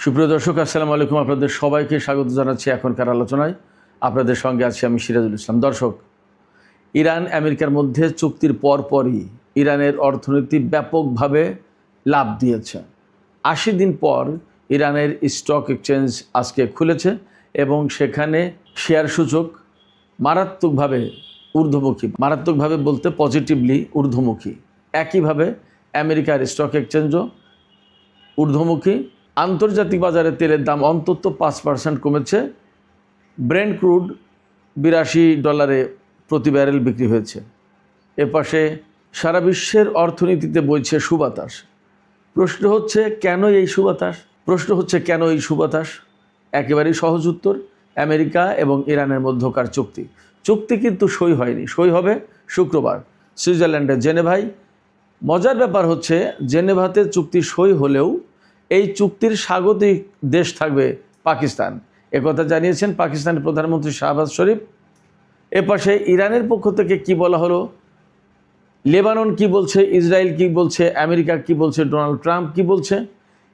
সুপ্রিয় দর্শক, আসসালামু আলাইকুম। আপনাদের সবাইকে স্বাগত জানাচ্ছি এখনকার আলোচনায়। আপনাদের সঙ্গে আছি আমি সিরাজুল ইসলাম। দর্শক, ইরান আমেরিকার মধ্যে চুক্তির পরপরই ইরানের অর্থনীতি ব্যাপকভাবে লাভ দিয়েছে। ৮০ দিন পর ইরানের স্টক এক্সচেঞ্জ আজকে খুলেছে এবং সেখানে শেয়ার সূচক মারাত্মকভাবে ঊর্ধ্বমুখী। মারাত্মকভাবে বলতে পজিটিভলি ঊর্ধ্বমুখী। একইভাবে আমেরিকার স্টক এক্সচেঞ্জও ঊর্ধ্বমুখী। আন্তর্জাতিক বাজারে তেলের দাম অন্তত 5% কমেছে। ব্রেন্ট ক্রুড $82 প্রতি ব্যারেল বিক্রি হয়েছে। এপাশে সারা বিশ্বের অর্থনীতিতে বইছে সুবাতাস। প্রশ্ন হচ্ছে কেন এই সুবাতাস? একেবারেই সহজ উত্তর, আমেরিকা এবং ইরানের মধ্যকার চুক্তি কিন্তু সই হয়নি। সই হবে শুক্রবার সুইজারল্যান্ডের জেনেভায়। মজার ব্যাপার হচ্ছে, জেনেভাতে চুক্তি সই হলেও এই চুক্তির স্বাগতিক দেশ থাকবে পাকিস্তান। একথা জানিয়েছেন পাকিস্তানের প্রধানমন্ত্রী শাহবাজ শরীফ। এপাশে ইরানের পক্ষ থেকে কি বলা হলো, লেবানন কি বলছে, ইসরায়েল কি বলছে, আমেরিকা কি বলছে, ডোনাল্ড ট্রাম্প কি বলছে,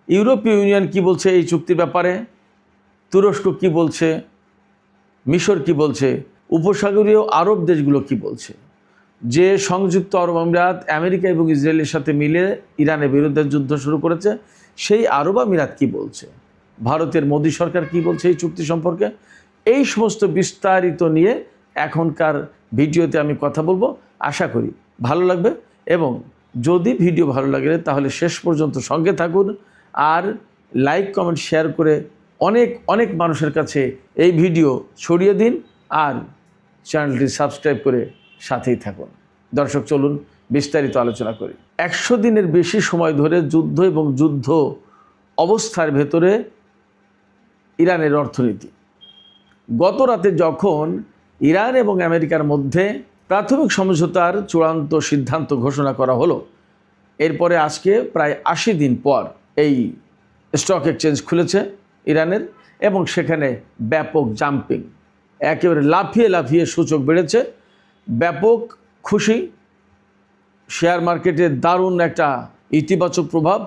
ইউরোপীয় ইউনিয়ন কি বলছে এই চুক্তির ব্যাপারে, তুরস্ক কি বলছে, মিশর কি বলছে, উপসাগরীয় আরব দেশগুলো কি বলছে। যে সংযুক্ত আরব আমিরাত আমেরিকা এবং ইসরায়েলের সাথে মিলে ইরানের বিরুদ্ধে যুদ্ধ শুরু করেছে, সেই আরব আমিরাত কি বলছে, ভারতের মোদী সরকার কি বলছে এই চুক্তি সম্পর্কে, এই সমস্ত বিস্তারিত নিয়ে এখনকার ভিডিওতে আমি কথা বলবো। আশা করি ভালো লাগবে এবং যদি ভিডিও ভালো লাগে তাহলে শেষ পর্যন্ত সঙ্গে থাকুন আর লাইক কমেন্ট শেয়ার করে অনেক অনেক মানুষের কাছে এই ভিডিও ছড়িয়ে দিন আর চ্যানেলটি সাবস্ক্রাইব করে সাথেই থাকুন। দর্শক, চলুন বিস্তারিত আলোচনা করি। 100 দিনের বেশি সময় ধরে যুদ্ধ এবং যুদ্ধ অবস্থার ভেতরে ইরানের অর্থনীতি। গত রাতে যখন ইরান এবং আমেরিকার মধ্যে প্রাথমিক সমঝোতার চূড়ান্ত সিদ্ধান্ত ঘোষণা করা হলো, এরপরে আজকে প্রায় 80 দিন পর এই স্টক এক্সচেঞ্জ খুলেছে ইরানের এবং সেখানে ব্যাপক জাম্পিং, একেবারে লাফিয়ে লাফিয়ে সূচক বেড়েছে। ব্যাপক খুশি, শেয়ার মার্কেটে দারুণ একটা ইতিবাচক প্রভাব,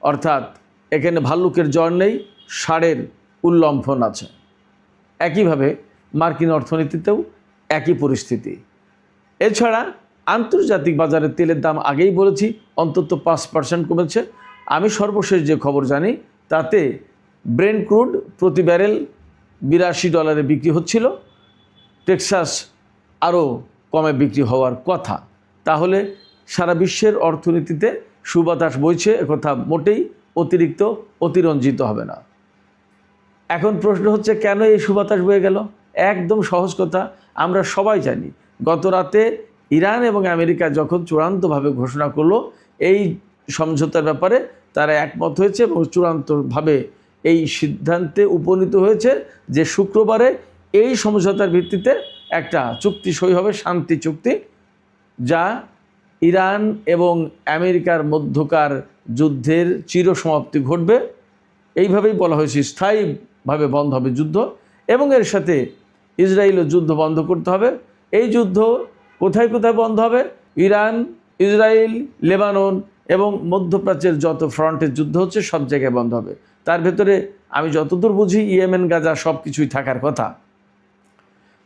অর্থাৎ এখানে ভাল্লুকের জ্বর নেই, ষাঁড়ের উল্লম্ফন আছে। একইভাবে মার্কিন অর্থনীতিতেও একই পরিস্থিতি। এছাড়া আন্তর্জাতিক বাজারে তেলের দাম আগেই বলেছি অন্তত 5% কমেছে। আমি সর্বশেষ যে খবর জানি তাতে ব্রেন্ট ক্রুড প্রতি ব্যারেল $82 বিক্রি হচ্ছিল। টেক্সাস আরও কমে বিক্রি হওয়ার কথা। তাহলে সারা বিশ্বের অর্থনীতিতে সুবাতাস বইছে, একথা মোটেই অতিরঞ্জিত হবে না। এখন প্রশ্ন হচ্ছে কেন এই সুবাতাস বয়ে গেল? একদম সহজ কথা, আমরা সবাই জানি গত রাতে ইরান এবং আমেরিকা যখন চূড়ান্তভাবে ঘোষণা করলো এই সমঝোতার ব্যাপারে, তারা একমত হয়েছে এবং চূড়ান্তভাবে এই সিদ্ধান্তে উপনীত হয়েছে যে শুক্রবারে এই সমঝোতার ভিত্তিতে একটা চুক্তি সই হবে, শান্তি চুক্তি, যা ইরান এবং আমেরিকার মধ্যকার যুদ্ধের চিরসমাপ্তি ঘটবে। এইভাবেই বলা হয়েছে, স্থায়ীভাবে বন্ধ হবে যুদ্ধ এবং এর সাথে ইসরায়েলও যুদ্ধ বন্ধ করতে হবে। এই যুদ্ধ কোথায় কোথায় বন্ধ হবে? ইরান, ইসরায়েল, লেবানন এবং মধ্যপ্রাচ্যের যত ফ্রন্টের যুদ্ধ হচ্ছে সব জায়গায় বন্ধ হবে। তার ভেতরে আমি যতদূর বুঝি ইয়েমেন, গাজা সব কিছুই থাকার কথা।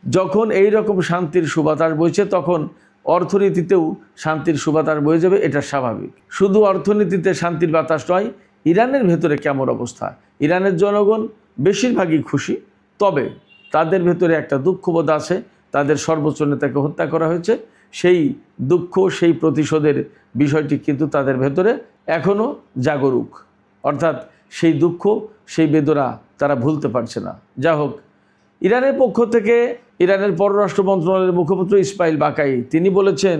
যখন এই রকম শান্তির সুবাতাস বইছে তখন অর্থনীতিতেও শান্তির সুবাতাস বয়ে যাবে, এটা স্বাভাবিক। শুধু অর্থনীতিতে শান্তির বাতাস নয়, ইরানের ভেতরে কেমন অবস্থা? ইরানের জনগণ বেশিরভাগই খুশি, তবে তাদের ভেতরে একটা দুঃখবোধ আছে। তাদের সর্বোচ্চ নেতাকে হত্যা করা হয়েছে, সেই দুঃখ, সেই প্রতিশোধের বিষয়টি কিন্তু তাদের ভেতরে এখনও জাগরুক, অর্থাৎ সেই দুঃখ, সেই বেদনা তারা ভুলতে পারছে না। যা হোক, ইরানের পক্ষ থেকে ইরানের পররাষ্ট্র মন্ত্রণালয়ের মুখপাত্র ইসমাইল বাকাই তিনি বলেছেন,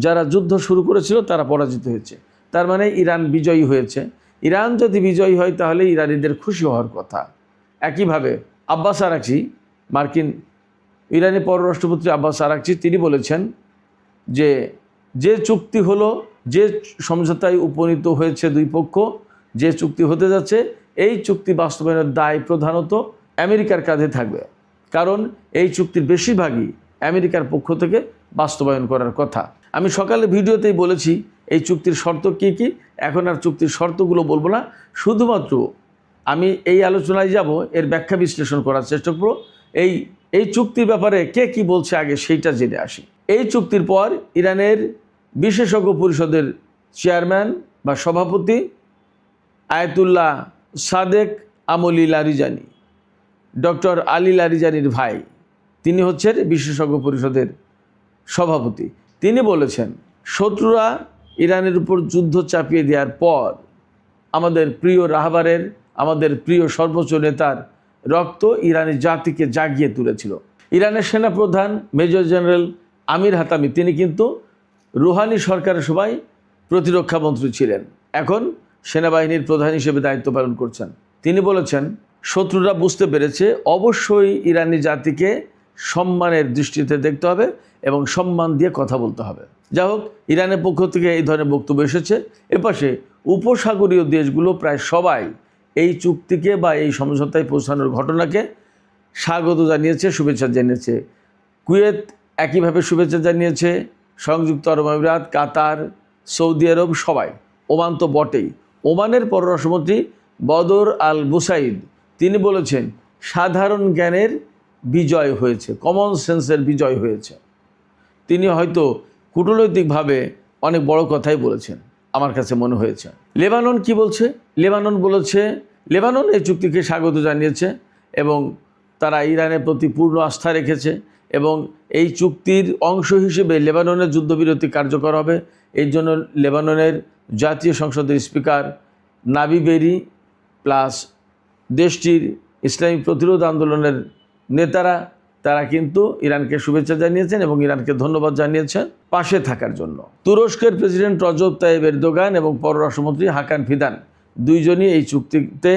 যারা যুদ্ধ শুরু করেছিল তারা পরাজিত হয়েছে, তার মানে ইরান বিজয়ী হয়েছে। ইরান যদি বিজয়ী হয় তাহলে ইরানিদের খুশি হওয়ার কথা। একইভাবে আব্বাস আরাকচি, ইরানি পররাষ্ট্রমন্ত্রী আব্বাস আরাকচি তিনি বলেছেন যে চুক্তি হলো, যে সমঝোতায় উপনীত হয়েছে দুই পক্ষ, যে চুক্তি হতে যাচ্ছে, এই চুক্তি বাস্তবায়নের দায় প্রধানত আমেরিকার কাঁধে থাকবে, কারণ এই চুক্তির বেশিরভাগই আমেরিকার পক্ষ থেকে বাস্তবায়ন করার কথা। আমি সকালে ভিডিওতেই বলেছি এই চুক্তির শর্ত কী কী। এখন আর চুক্তির শর্তগুলো বলবো না, শুধুমাত্র আমি এই আলোচনায় যাব, এর ব্যাখ্যা বিশ্লেষণ করার চেষ্টা করব। এই চুক্তির ব্যাপারে কে কি বলছে আগে সেইটা জেনে আসি। এই চুক্তির পর ইরানের বিশেষজ্ঞ পরিষদের চেয়ারম্যান বা সভাপতি আয়াতুল্লাহ সাদেক আমলি লারিজানি, ডক্টর আলী লারিজানির ভাই, তিনি হচ্ছেন বিশেষজ্ঞ পরিষদের সভাপতি। তিনি বলেছেন, শত্রুরা ইরানের উপর যুদ্ধ চাপিয়ে দেওয়ার পর আমাদের প্রিয় রাহবারের, আমাদের প্রিয় সর্বোচ্চ নেতার রক্ত ইরানি জাতিকে জাগিয়ে তুলেছিল। ইরানের সেনাপ্রধান মেজর জেনারেল আমির হাতামি, তিনি কিন্তু রুহানি সরকারের সময় প্রতিরক্ষা মন্ত্রী ছিলেন, এখন সেনাবাহিনীর প্রধান হিসেবে দায়িত্ব পালন করছেন। তিনি বলেছেন, শত্রুরা বুঝতে পেরেছে অবশ্যই ইরানি জাতিকে সম্মানের দৃষ্টিতে দেখতে হবে এবং সম্মান দিয়ে কথা বলতে হবে। যা হোক, ইরানের পক্ষ থেকে এই ধরনের বক্তব্য এসেছে। এপাশে উপসাগরীয় দেশগুলো প্রায় সবাই এই চুক্তিকে বা এই সমঝোতায় পৌঁছানোর ঘটনাকে স্বাগত জানিয়েছে, শুভেচ্ছা জানিয়েছে। কুয়েত একইভাবে শুভেচ্ছা জানিয়েছে, সংযুক্ত আরব আমিরাত, কাতার, সৌদি আরব, সবাই। ওমান তো বটেই। ওমানের পররাষ্ট্রমন্ত্রী বদর আল বুসাইদ, তিনি বলেছেন, সাধারণ জ্ঞানের বিজয় হয়েছে, কমন সেন্সের বিজয় হয়েছে। তিনি হয়তো কূটনৈতিকভাবে অনেক বড় কথাই বলেছেন, আমার কাছে মনে হয়েছে। লেবানন কি বলছে? লেবানন এই চুক্তিকে স্বাগত জানিয়েছে এবং তারা ইরানের প্রতি পূর্ণ আস্থা রেখেছে এবং এই চুক্তির অংশ হিসেবে লেবাননের যুদ্ধবিরতি কার্যকর হবে। এই জন্য লেবাননের জাতীয় সংসদের স্পিকার নাবি বেরি প্লাস দেশটির ইসলামী প্রতিরোধ আন্দোলনের নেতারা, তারা কিন্তু ইরানকে শুভেচ্ছা জানিয়েছেন এবং ইরানকে ধন্যবাদ জানিয়েছেন পাশে থাকার জন্য। তুরস্কের প্রেসিডেন্ট রজব তাইয়েব এরদোগান এবং পররাষ্ট্রমন্ত্রী হাকান ফিদান, দুইজনই এই চুক্তিতে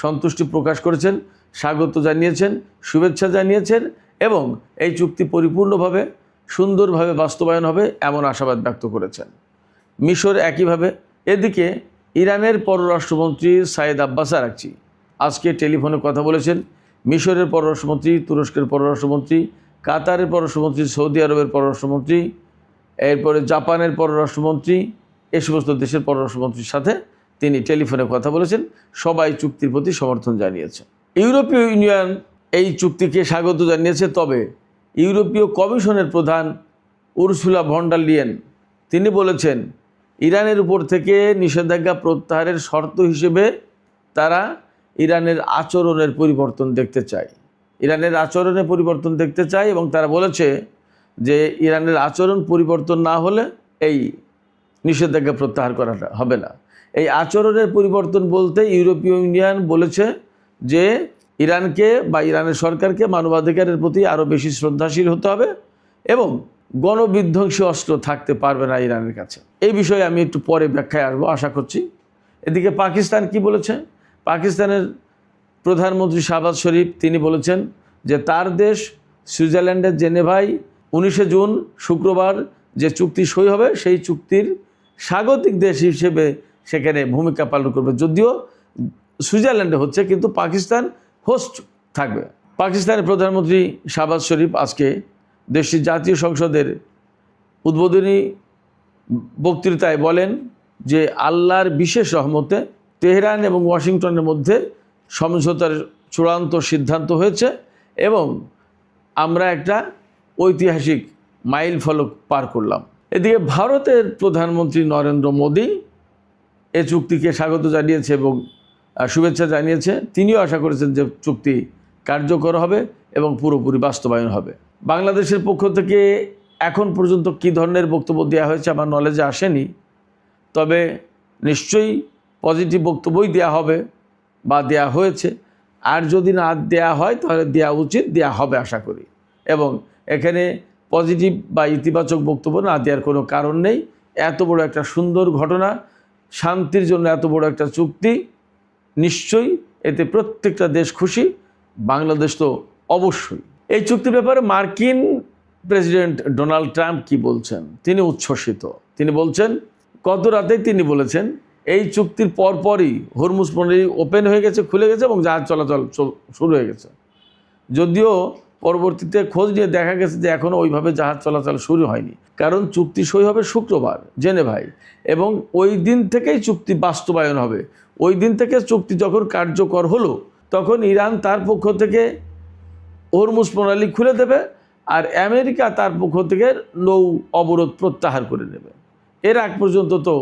সন্তুষ্টি প্রকাশ করেছেন, স্বাগত জানিয়েছেন, শুভেচ্ছা জানিয়েছেন এবং এই চুক্তি পরিপূর্ণভাবে সুন্দরভাবে বাস্তবায়ন হবে এমন আশাবাদ ব্যক্ত করেছেন। মিশর একইভাবে। এদিকে ইরানের পররাষ্ট্রমন্ত্রী সাইদ আব্বাস আরাকচি আজকে টেলিফোনে কথা বলেছেন মিশরের পররাষ্ট্রমন্ত্রী, তুরস্কের পররাষ্ট্রমন্ত্রী, কাতারের পররাষ্ট্রমন্ত্রী, সৌদি আরবের পররাষ্ট্রমন্ত্রী, এরপরে জাপানের পররাষ্ট্রমন্ত্রী, এই সমস্ত দেশের পররাষ্ট্রমন্ত্রীর সাথে তিনি টেলিফোনে কথা বলেছেন। সবাই চুক্তির প্রতি সমর্থন জানিয়েছে। ইউরোপীয় ইউনিয়ন এই চুক্তিকে স্বাগত জানিয়েছে, তবে ইউরোপীয় কমিশনের প্রধান উরসুলা ভন ডার লিয়েন, তিনি বলেছেন, ইরানের উপর থেকে নিষেধাজ্ঞা প্রত্যাহারের শর্ত হিসেবে তারা ইরানের আচরণের পরিবর্তন দেখতে চায়। ইরানের আচরণে পরিবর্তন দেখতে চায় এবং তারা বলেছে যে ইরানের আচরণ পরিবর্তন না হলে এই নিষেধাজ্ঞা প্রত্যাহার করাটা হবে না। এই আচরণের পরিবর্তন বলতে ইউরোপীয় ইউনিয়ন বলেছে যে ইরানকে বা ইরানের সরকারকে মানবাধিকারের প্রতি আরও বেশি শ্রদ্ধাশীল হতে হবে এবং গণবিধ্বংসী অস্ত্র থাকতে পারবে না ইরানের কাছে। এই বিষয়ে আমি একটু পরে ব্যাখ্যায় আসবো আশা করছি। এদিকে পাকিস্তান কি বলেছে? পাকিস্তানের প্রধানমন্ত্রী শাহবাজ শরীফ, তিনি বলেছেন যে তার দেশ সুইজারল্যান্ডের জেনেভায় 19 জুন শুক্রবার যে চুক্তি সই হবে সেই চুক্তির স্বাগতিক দেশ হিসেবে সেখানে ভূমিকা পালন করবে। যদিও সুইজারল্যান্ডে হচ্ছে, কিন্তু পাকিস্তান হোস্ট থাকবে। পাকিস্তানের প্রধানমন্ত্রী শাহবাজ শরীফ আজকে দেশটির জাতীয় সংসদের উদ্বোধনী বক্তৃতায় বলেন যে আল্লাহর বিশেষ রহমতে তেহরান এবং ওয়াশিংটনের মধ্যে সমঝোতার চূড়ান্ত সিদ্ধান্ত হয়েছে এবং আমরা একটা ঐতিহাসিক মাইল ফলক পার করলাম। এদিকে ভারতের প্রধানমন্ত্রী নরেন্দ্র মোদী এ চুক্তিকে স্বাগত জানিয়েছে এবং শুভেচ্ছা জানিয়েছে। তিনিও আশা করেছেন যে চুক্তি কার্যকর হবে এবং পুরোপুরি বাস্তবায়ন হবে। বাংলাদেশের পক্ষ থেকে এখন পর্যন্ত কী ধরনের বক্তব্য দেওয়া হয়েছে আমার নলেজে আসেনি, তবে নিশ্চয়ই পজিটিভ বক্তব্যই দেওয়া হবে বা দেওয়া হয়েছে। আর যদি না দেওয়া হয় তাহলে দেওয়া উচিত, দেওয়া হবে আশা করি। এবং এখানে পজিটিভ বা ইতিবাচক বক্তব্য না দেওয়ার কোনো কারণ নেই। এত বড় একটা সুন্দর ঘটনা, শান্তির জন্য এত বড় একটা চুক্তি, নিশ্চয়ই এতে প্রত্যেকটা দেশ খুশি, বাংলাদেশ তো অবশ্যই। এই চুক্তির ব্যাপারে মার্কিন প্রেসিডেন্ট ডোনাল্ড ট্রাম্প কি বলছেন? তিনি উচ্ছ্বসিত। তিনি বলছেন, গত রাতেই তিনি বলেছেন এই চুক্তির পরপরই হরমুজ প্রণালী ওপেন হয়ে গেছে, খুলে গেছে এবং জাহাজ চলাচল শুরু হয়ে গেছে। যদিও পরবর্তীতে খোঁজ নিয়ে দেখা গেছে যে এখনও ওইভাবে জাহাজ চলাচল শুরু হয়নি, কারণ চুক্তি সই হবে শুক্রবার জেনেভায়, এবং ওই দিন থেকেই চুক্তি বাস্তবায়ন হবে। ওই দিন থেকে চুক্তি যখন কার্যকর হলো তখন ইরান তার পক্ষ থেকে হরমুজ প্রণালী খুলে দেবে, আর আমেরিকা তার পক্ষ থেকে নৌ অবরোধ প্রত্যাহার করে নেবে। এর আগ পর্যন্ত তো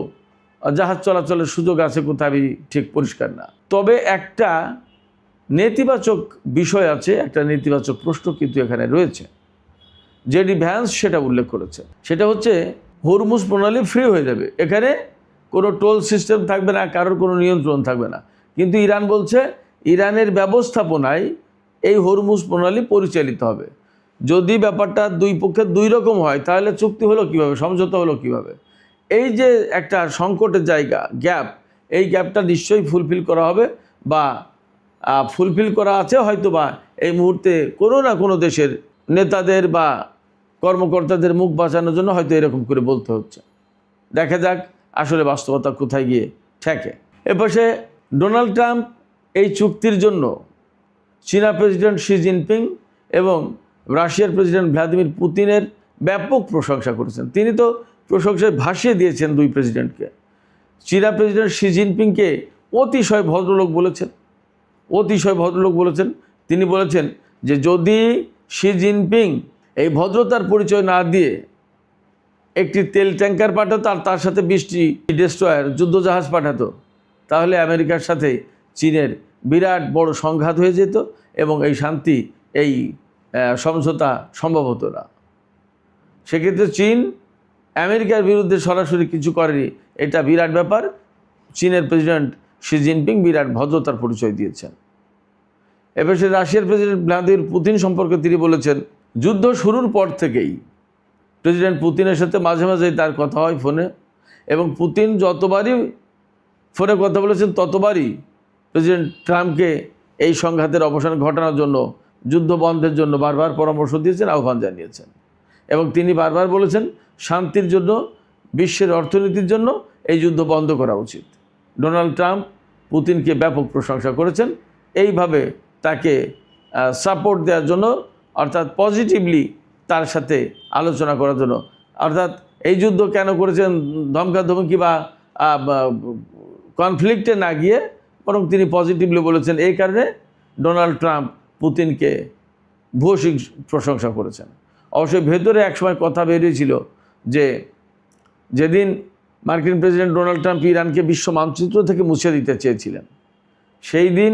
জাহাজ চলাচলের সুযোগ আছে কোথায় ঠিক পরিষ্কার না। তবে একটা নেতিবাচক বিষয় আছে, একটা নেতিবাচক প্রশ্ন কিন্তু এখানে রয়েছে। জেডি ভ্যান্স সেটা উল্লেখ করেছে, সেটা হচ্ছে হরমুজ প্রণালী ফ্রি হয়ে যাবে, এখানে কোনো টোল সিস্টেম থাকবে না, কারোর কোনো নিয়ন্ত্রণ থাকবে না। কিন্তু ইরান বলছে ইরানের ব্যবস্থাপনায় এই হরমুজ প্রণালী পরিচালিত হবে। যদি ব্যাপারটা দুই পক্ষের দুই রকম হয় তাহলে চুক্তি হলো কিভাবে, সমঝোতা হলো কিভাবে? এই যে একটা সংকটের জায়গা, গ্যাপ, এই গ্যাপটা নিশ্চয়ই ফুলফিল করা হবে, বা ফুলফিল করা আছে হয়তো, বা এই মুহূর্তে কোনো না কোনো দেশের নেতাদের বা কর্মকর্তাদের মুখ বাঁচানোর জন্য হয়তো এরকম করে বলতে হচ্ছে। দেখা যাক আসলে বাস্তবতা কোথায় গিয়ে ঠেকে। এপাশে ডোনাল্ড ট্রাম্প এই চুক্তির জন্য চীনা প্রেসিডেন্ট শি জিনপিং এবং রাশিয়ার প্রেসিডেন্ট ভ্লাদিমির পুতিনের ব্যাপক প্রশংসা করেছেন। তিনি তো প্রশংসায় ভাসিয়ে দিয়েছেন দুই প্রেসিডেন্টকে। চীনা প্রেসিডেন্ট শি জিনপিংকে অতিশয় ভদ্রলোক বলেছেন, অতিশয় ভদ্রলোক বলেছেন। তিনি বলেছেন যে যদি শি জিনপিং এই ভদ্রতার পরিচয় না দিয়ে একটি তেল ট্যাঙ্কার পাঠাতো আর তার সাথে 20টি ডেস্ট্রয়ার যুদ্ধজাহাজ পাঠাতো, তাহলে আমেরিকার সাথে চীনের বিরাট বড় সংঘাত হয়ে যেত এবং এই শান্তি, এই সমঝোতা সম্ভব হতো না। সেক্ষেত্রে চীন আমেরিকার বিরুদ্ধে সরাসরি কিছু করেনি, এটা বিরাট ব্যাপার। চীনের প্রেসিডেন্ট শি জিনপিং বিরাট ভদ্রতার পরিচয় দিয়েছেন। এবার সে রাশিয়ার প্রেসিডেন্ট ভ্লাদিমির পুতিন সম্পর্কে তিনি বলেছেন, যুদ্ধ শুরুর পর থেকেই প্রেসিডেন্ট পুতিনের সাথে মাঝে মাঝেই তার কথা হয় ফোনে, এবং পুতিন যতবারই ফোনে কথা বলেছেন ততবারই প্রেসিডেন্ট ট্রাম্পকে এই সংঘাতের অবসান ঘটানোর জন্য, যুদ্ধ বন্ধের জন্য বারবার পরামর্শ দিয়েছেন, আহ্বান জানিয়েছেন। এবং তিনি বারবার বলেছেন শান্তির জন্য, বিশ্বের অর্থনীতির জন্য এই যুদ্ধ বন্ধ করা উচিত। ডোনাল্ড ট্রাম্প পুতিনকে ব্যাপক প্রশংসা করেছেন, এইভাবে তাকে সাপোর্ট দেওয়ার জন্য, অর্থাৎ পজিটিভলি তার সাথে আলোচনা করার জন্য। অর্থাৎ এই যুদ্ধ কেন করেছেন ধমকাধমকি বা কনফ্লিক্টে না গিয়ে, বরং তিনি পজিটিভলি বলেছেন। এই কারণে ডোনাল্ড ট্রাম্প পুতিনকে ভূয়সী প্রশংসা করেছেন। অবশ্যই ভেতরে একসময় কথা বেরিয়েছিল যে যেদিন মার্কিন প্রেসিডেন্ট ডোনাল্ড ট্রাম্প ইরানকে বিশ্ব মানচিত্র থেকে মুছে দিতে চেয়েছিলেন, সেই দিন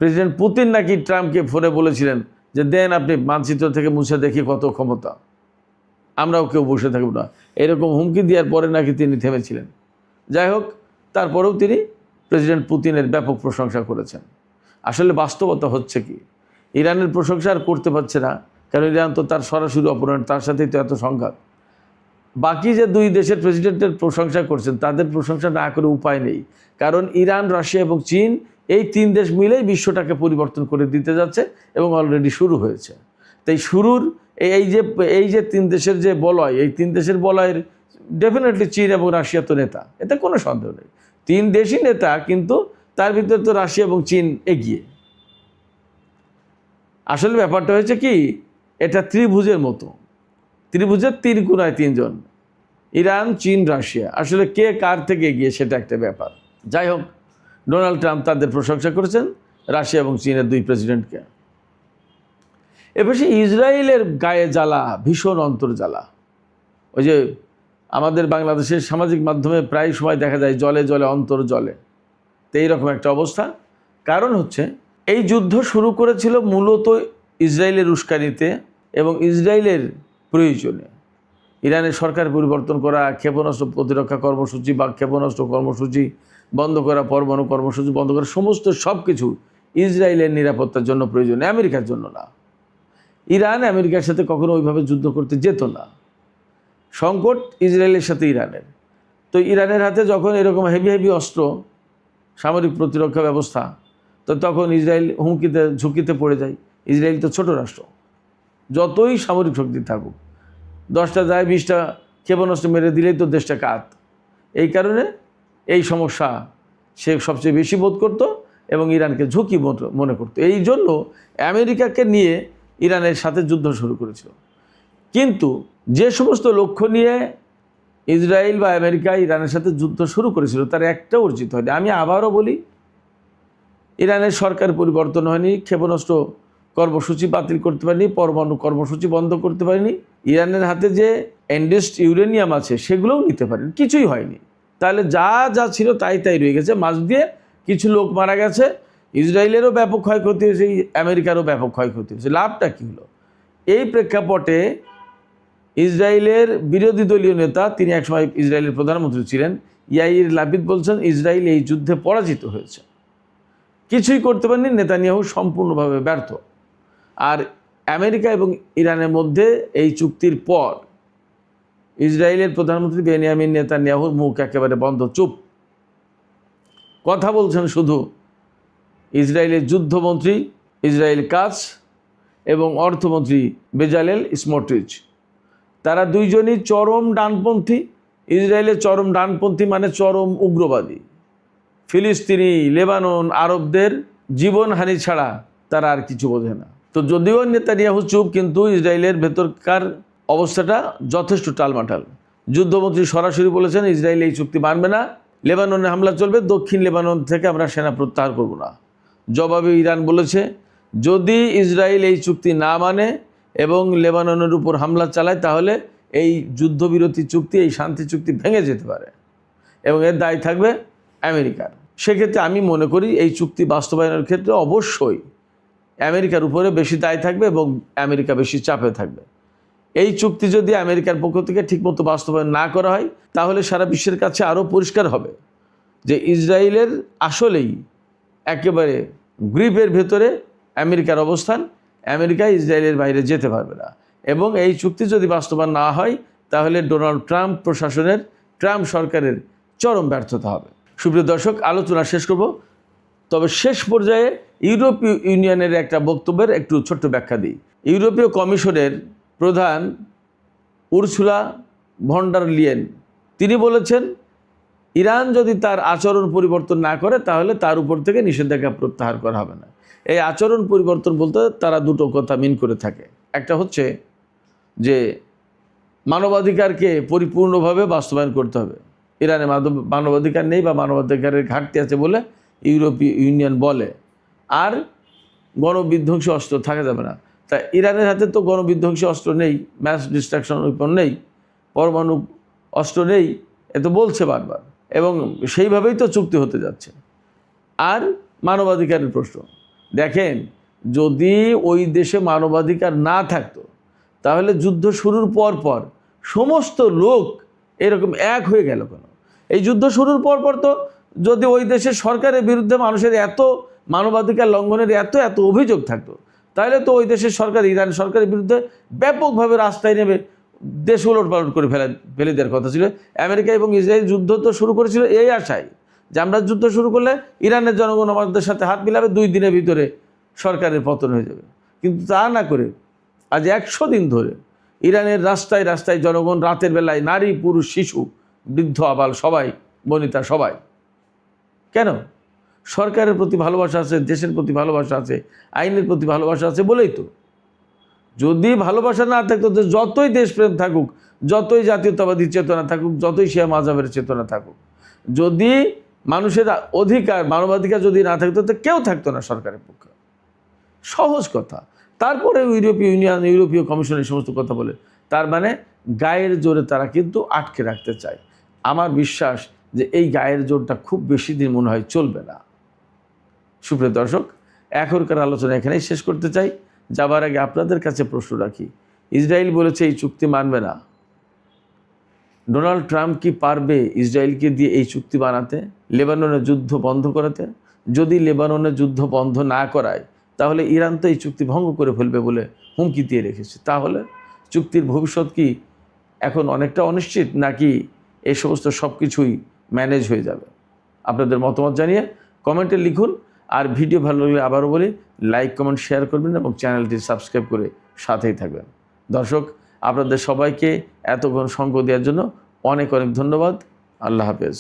প্রেসিডেন্ট পুতিন নাকি ট্রাম্পকে ফোনে বলেছিলেন যে দেন আপনি মানচিত্র থেকে মুছে দেখি কত ক্ষমতা, আমরাও কেউ বসে থাকব না, এরকম হুমকি দেওয়ার পরে নাকি তিনি থেমেছিলেন। যাই হোক, তারপরেও তিনি প্রেসিডেন্ট পুতিনের ব্যাপক প্রশংসা করেছেন। আসলে বাস্তবতা হচ্ছে কি, ইরানের প্রশংসা আর করতে পারছে না, কারণ ইরান তো তার সরাসরি অপোনেন্ট, তার সাথেই তো এত সংঘাত। বাকি যে দুই দেশের প্রেসিডেন্টের প্রশংসা করছেন তাদের প্রশংসা না করে উপায় নেই, কারণ ইরান, রাশিয়া এবং চীন, এই তিন দেশ মিলেই বিশ্বটাকে পরিবর্তন করে দিতে যাচ্ছে এবং অলরেডি শুরু হয়েছে। তাই শুরুর এই যে তিন দেশের যে বলয়, এই তিন দেশের বলয়ের ডেফিনেটলি চীন এবং রাশিয়া তো নেতা, এতে কোনো সন্দেহ নেই। তিন দেশই নেতা, কিন্তু তার ভিতরে তো রাশিয়া এবং চীন এগিয়ে। আসলে ব্যাপারটা হয়েছে কি, এটা ত্রিভুজের মতো, ত্রিভুজের তিন কোণায় তিনজন, ইরান, চীন, রাশিয়া। আসলে কে কার থেকে এগিয়ে সেটা একটা ব্যাপার। যাই হোক, ডোনাল্ড ট্রাম্প তাদের প্রশংসা করেছেন, রাশিয়া এবং চীনের দুই প্রেসিডেন্টকে। এবার ইসরায়েলের গায়ে জ্বালা, ভীষণ অন্তর্জ্বালা। ওই যে আমাদের বাংলাদেশের সামাজিক মাধ্যমে প্রায় সময় দেখা যায় জলে জলে অন্তর জলে, তো এইরকম একটা অবস্থা। কারণ হচ্ছে এই যুদ্ধ শুরু করেছিল মূলত ইসরায়েলের উস্কানিতে এবং ইসরায়েলের প্রয়োজনে। ইরানের সরকার পরিবর্তন করা, ক্ষেপণাস্ত্র প্রতিরক্ষা কর্মসূচি বা ক্ষেপণাস্ত্র কর্মসূচি বন্ধ করা, পরমাণু কর্মসূচি বন্ধ করা, সমস্ত সব কিছু ইসরায়েলের নিরাপত্তার জন্য প্রয়োজন, আমেরিকার জন্য না। ইরান আমেরিকার সাথে কখনো ওইভাবে যুদ্ধ করতে যেত না। সংকট ইসরায়েলের সাথে ইরানের। তো ইরানের হাতে যখন এরকম হেভি অস্ত্র, সামরিক প্রতিরক্ষা ব্যবস্থা, তো তখন ইসরায়েল ঝুঁকিতে পড়ে যায়। ইসরায়েল তো ছোট রাষ্ট্র, যতই সামরিক শক্তি থাকুক, 10টা যায় 20টা ক্ষেপণাস্ত্র মেরে দিলেই তো দেশটা কাত। এই কারণে এই সমস্যা সে সবচেয়ে বেশি বোধ করত এবং ইরানকে ঝুঁকি মনে করত। এই জন্য আমেরিকাকে নিয়ে ইরানের সাথে যুদ্ধ শুরু করেছিল। কিন্তু যে সমস্ত লক্ষ্য নিয়ে ইসরায়েল বা আমেরিকা ইরানের সাথে যুদ্ধ শুরু করেছিল তার একটা অর্জিত হয়নি। আমি আবারও বলি, ইরানের সরকার পরিবর্তন হয়নি, ক্ষেপণাস্ত্র কর্মসূচি বাতিল করতে পারেনি, পরমাণু কর্মসূচি বন্ধ করতে পারেনি, ইরানের হাতে যে এনরিচড ইউরেনিয়াম আছে সেগুলোও নিতে পারেনি, কিছুই হয়নি। তাহলে যা যা ছিল তাই তাই রয়ে গেছে। মাঝ দিয়ে কিছু লোক মারা গেছে, ইসরায়েলেরও ব্যাপক ক্ষয়ক্ষতি হয়েছে, আমেরিকারও ব্যাপক ক্ষয়ক্ষতি হয়েছে। লাভটা কী হলো? এই প্রেক্ষাপটে ইসরায়েলের বিরোধী দলীয় নেতা, তিনি একসময় ইসরায়েলের প্রধানমন্ত্রী ছিলেন, ইয়াইর লাপিদ বলছেন ইসরায়েল এই যুদ্ধে পরাজিত হয়েছে, কিছুই করতে পারেনি, নেতানিয়াহু সম্পূর্ণভাবে ব্যর্থ। আর আমেরিকা এবং ইরানের মধ্যে এই চুক্তির পর ইসরায়েলের প্রধানমন্ত্রী বেনিয়ামিন নেতানিয়াহুর মুখ একেবারে বন্ধ, চুপ। কথা বলছেন শুধু ইসরায়েলের যুদ্ধমন্ত্রী ইসরায়েল কাটজ এবং অর্থমন্ত্রী বেজালেল স্মোট্রিচ। তারা দুইজনই চরম ডানপন্থী। ইসরায়েলের চরম ডানপন্থী মানে চরম উগ্রবাদী। ফিলিস্তিনি, লেবানন, আরবদের জীবনহানি ছাড়া তারা আর কিছু বোঝে না। তো যদিও নেতানিয়াহু চুপ, কিন্তু ইসরায়েলের ভেতরকার অবস্থাটা যথেষ্ট টালমাটাল। যুদ্ধমন্ত্রী সরাসরি বলেছেন ইসরায়েল এই চুক্তি মানবে না, লেবাননে হামলা চলবে, দক্ষিণ লেবানন থেকে আমরা সেনা প্রত্যাহার করব না। জবাবে ইরান বলেছে যদি ইসরায়েল এই চুক্তি না মানে এবং লেবাননের উপর হামলা চালায় তাহলে এই যুদ্ধবিরতি চুক্তি, এই শান্তি চুক্তি ভেঙে যেতে পারে এবং এর দায় থাকবে আমেরিকার। সেক্ষেত্রে আমি মনে করি এই চুক্তি বাস্তবায়নের ক্ষেত্রে অবশ্যই আমেরিকার উপরে বেশি দায় থাকবে এবং আমেরিকা বেশি চাপে থাকবে। এই চুক্তি যদি আমেরিকার পক্ষ থেকে ঠিকমতো বাস্তবায়ন না করা হয় তাহলে সারা বিশ্বের কাছে আরও পরিষ্কার হবে যে ইসরায়েলের আসলেই একেবারে গ্রিপের ভেতরে আমেরিকার অবস্থান, আমেরিকা ইসরায়েলের বাইরে যেতে পারবে না। এবং এই চুক্তি যদি বাস্তবায়ন না হয় তাহলে ডোনাল্ড ট্রাম্প প্রশাসনের, ট্রাম্প সরকারের চরম ব্যর্থতা হবে। সুপ্রিয় দর্শক, আলোচনা শেষ করব, তবে শেষ পর্যায়ে ইউরোপীয় ইউনিয়নের একটা বক্তব্যের একটু ছোট্ট ব্যাখ্যা দিই। ইউরোপীয় কমিশনের প্রধান উর্সুলা ভন ডার লিয়েন তিনি বলেছেন ইরান যদি তার আচরণ পরিবর্তন না করে তাহলে তার উপর থেকে নিষেধাজ্ঞা প্রত্যাহার করা হবে না। এই আচরণ পরিবর্তন বলতে তারা দুটো কথা মিন করে থাকে। একটা হচ্ছে যে মানবাধিকারকে পরিপূর্ণভাবে বাস্তবায়ন করতে হবে। ইরানে মানবাধিকার নেই বা মানবাধিকারের ঘাটতি আছে বলে ইউরোপীয় ইউনিয়ন বলে। আর গণবিধ্বংসী অস্ত্র থাকা যাবে না। তা ইরানের হাতে তো গণবিধ্বংসী অস্ত্র নেই, ম্যাস ডিস্ট্রাকশন ওয়েপন নেই, পরমাণু অস্ত্র নেই, এ তো বলছে বারবার, এবং সেইভাবেই তো চুক্তি হতে যাচ্ছে। আর মানবাধিকারের প্রশ্ন দেখেন, যদি ওই দেশে মানবাধিকার না থাকতো তাহলে যুদ্ধ শুরুর পর সমস্ত লোক এরকম এক হয়ে গেল কেন? এই যুদ্ধ শুরুর পর তো যদি ওই দেশের সরকারের বিরুদ্ধে মানুষের এত মানবাধিকার লঙ্ঘনের এত অভিযোগ থাকতো তাহলে তো ওই দেশের সরকার, ইরান সরকারের বিরুদ্ধে ব্যাপকভাবে রাস্তায় নেমে দেশ উলটপালট করে ফেলে দেওয়ার কথা ছিল। আমেরিকা এবং ইসরায়েল যুদ্ধ তো শুরু করেছিল এই আশায় যে আমরা যুদ্ধ শুরু করলে ইরানের জনগণ আমাদের সাথে হাত মিলাবে, 2 দিনের ভিতরে সরকারের পতন হয়ে যাবে। কিন্তু তা না করে আজ 100 দিন ধরে ইরানের রাস্তায় রাস্তায় জনগণ, রাতের বেলায় নারী, পুরুষ, শিশু, বৃদ্ধ, আবাল সবাই, বনিতা সবাই। কেন? সরকারের প্রতি ভালোবাসা আছে, দেশের প্রতি ভালোবাসা আছে, আইনের প্রতি ভালোবাসা আছে বলেই তো। যদি ভালোবাসা না থাকতো, যতই দেশপ্রেম থাকুক, যতই জাতীয়তাবাদী চেতনা থাকুক, যতই শিয়া মাযহাবের চেতনা থাকুক, যদি মানুষের অধিকার, মানবাধিকার যদি না থাকতো তো কেউ থাকতো না সরকারের পক্ষে। সহজ কথা। তারপরে ইউরোপীয় ইউনিয়ন, ইউরোপীয় কমিশন এই সমস্ত কথা বলে, তার মানে গায়ের জোরে তারা কিন্তু আটকে রাখতে চায়। আমার বিশ্বাস যে এই গায়ের জোরটা খুব বেশি দিন মনে হয় চলবে না। সুপ্রিয় দর্শক, এখনকার আলোচনা এখানেই শেষ করতে চাই। যাবার আগে আপনাদের কাছে প্রশ্ন রাখি, ইসরায়েল বলেছে এই চুক্তি মানবে না, ডোনাল্ড ট্রাম্প কি পারবে ইসরায়েলকে দিয়ে এই চুক্তি বানাতে, লেবাননের যুদ্ধ বন্ধ করাতে? যদি লেবাননের যুদ্ধ বন্ধ না করায় তাহলে ইরান তো এই চুক্তি ভঙ্গ করে ফেলবে বলে হুমকি দিয়ে রেখেছে। তাহলে চুক্তির ভবিষ্যৎ কি এখন অনেকটা অনিশ্চিত, নাকি এই সমস্ত সব কিছুই ম্যানেজ হয়ে যাবে? আপনাদের মতামত জানিয়ে কমেন্টে লিখুন। আর ভিডিও ভালো লাগলে আবারও বলি, লাইক, কমেন্ট, শেয়ার করবেন এবং চ্যানেলটি সাবস্ক্রাইব করে সাথেই থাকবেন। দর্শক, আপনাদের সবাইকে এতক্ষণ সঙ্গ দেওয়ার জন্য অনেক অনেক ধন্যবাদ। আল্লাহ হাফেজ।